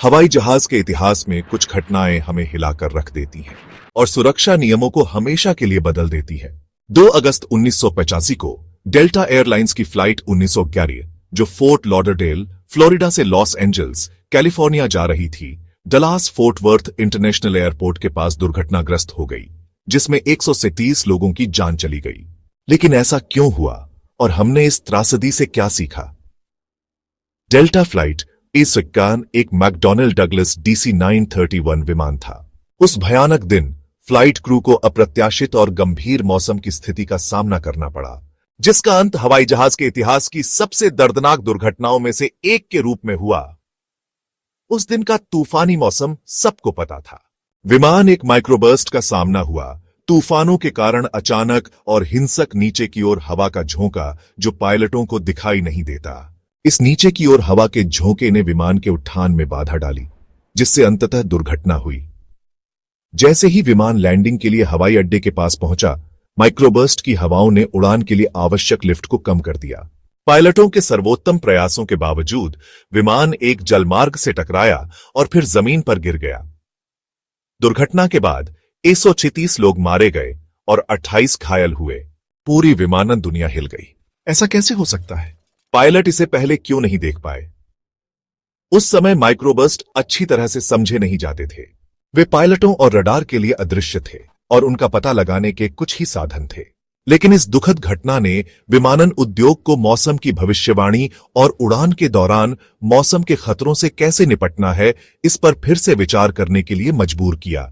हवाई जहाज के इतिहास में कुछ घटनाएं हमें हिलाकर रख देती हैं और सुरक्षा नियमों को हमेशा के लिए बदल देती है। 2 अगस्त 1985 को डेल्टा एयरलाइंस की फ्लाइट 1911 जो फोर्ट लॉडरडेल, फ्लोरिडा से लॉस एंजल्स, कैलिफोर्निया जा रही थी, Dallas fort worth international airport के पास दुर्घटनाग्रस्त हो गई, जिसमें 130 लोगों की जान चली गई। लेकिन ऐसा क्यों हुआ और हमने इस त्रासदी से क्या सीखा? डेल्टा फ्लाइट A51 एक मैकडॉनल्ड डगलस DC-931 विमान था। उस भयानक दिन फ्लाइट क्रू को अप्रत्याशित और गंभीर मौसम की स्थिति का सामना करना पड़ा, जिसका अंत हवाई जहाज के इतिहास की सबसे दर्दनाक दुर्घटनाओं में से एक के रूप में हुआ। उस दिन का तूफानी मौसम सबको पता था। विमान एक माइक्रोबर्स्ट का सामना हुआ। तूफानों के कारण अचानक और हिंसक नीचे की ओर हवा का झोंका जो पायलटों को दिखाई नहीं देता। इस नीचे की ओर हवा के झोंके ने विमान के उठान में बाधा डाली, जिससे अंततः दुर्घटना हुई। जैसे ही विमान लैंडिंग के लिए हवाई अड्डे के पास पहुंचा, माइक्रोबर्स्ट की हवाओं ने उड़ान के लिए आवश्यक लिफ्ट को कम कर दिया। पायलटों के सर्वोत्तम प्रयासों के बावजूद विमान एक जलमार्ग से टकराया और फिर जमीन पर गिर गया। दुर्घटना के बाद 136 लोग मारे गए और 28 घायल हुए। पूरी विमानन दुनिया हिल गई। ऐसा कैसे हो सकता है? पायलट इसे पहले क्यों नहीं देख पाए? उस समय माइक्रोबर्स्ट अच्छी तरह से समझे नहीं जाते थे। वे पायलटों और रडार के लिए अदृश्य थे और उनका पता लगाने के कुछ ही साधन थे। लेकिन इस दुखद घटना ने विमानन उद्योग को मौसम की भविष्यवाणी और उड़ान के दौरान मौसम के खतरों से कैसे निपटना है, इस पर फिर से विचार करने के लिए मजबूर किया।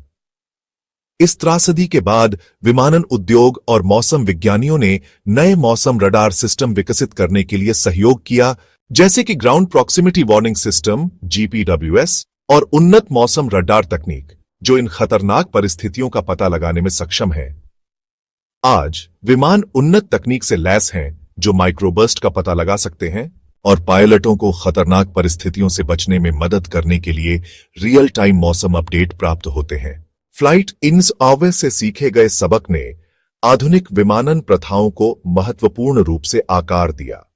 इस त्रासदी के बाद विमानन उद्योग और मौसम विज्ञानियों ने नए मौसम रडार सिस्टम विकसित करने के लिए सहयोग किया, जैसे कि ground proximity warning system GPWS और उन्नत मौसम रडार तकनीक, जो इन खतरनाक परिस्थितियों का पता लगाने में सक्षम है। आज विमान उन्नत तकनीक से लैस हैं जो माइक्रोबर्स्ट का पता लगा सकते हैं और पायलटों को खतरनाक परिस्थितियों से बचने में मदद करने के लिए रियल टाइम मौसम अपडेट प्राप्त होते हैं। फ्लाइट इन से सीखे गए सबक ने आधुनिक विमानन प्रथाओं को महत्वपूर्ण रूप से आकार दिया।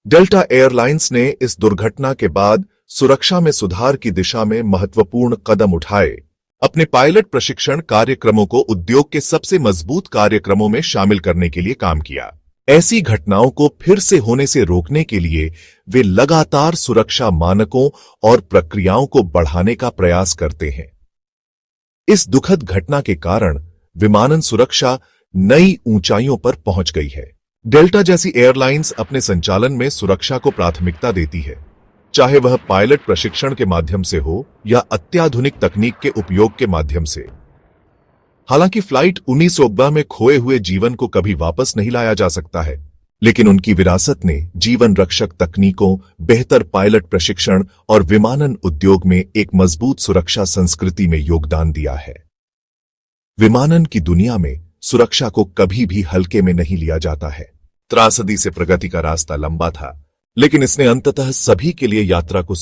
डेल्टा एयरलाइंस ने इस दुर्घटना के बाद सुरक्षा में सुधार की दिशा में महत्वपूर्ण कदम उठाए। अपने पायलट प्रशिक्षण कार्यक्रमों को उद्योग के सबसे मजबूत कार्यक्रमों में शामिल करने के लिए काम किया। ऐसी घटनाओं को फिर से होने से रोकने के लिए वे लगातार सुरक्षा मानकों और प्रक्रियाओं को बढ़ाने का प्रयास करते हैं। इस दुखद घटना के कारण विमानन सुरक्षा नई ऊंचाइयों पर पहुंच गई है। डेल्टा जैसी एयरलाइंस अपने संचालन में सुरक्षा को प्राथमिकता देती है, चाहे वह पायलट प्रशिक्षण के माध्यम से हो या अत्याधुनिक तकनीक के उपयोग के माध्यम से। हालांकि फ्लाइट 1911 में खोए हुए जीवन को कभी वापस नहीं लाया जा सकता है, लेकिन उनकी विरासत ने जीवन रक्षक तकनीकों, बेहतर पायलट प्रशिक्षण और विमानन उद्योग में एक मजबूत सुरक्षा संस्कृति में योगदान दिया है। विमानन की दुनिया में सुरक्षा को कभी भी हल्के में नहीं लिया जाता है। त्रासदी से प्रगति का रास्ता लंबा था, लेकिन इसने अंततः सभी के लिए यात्रा को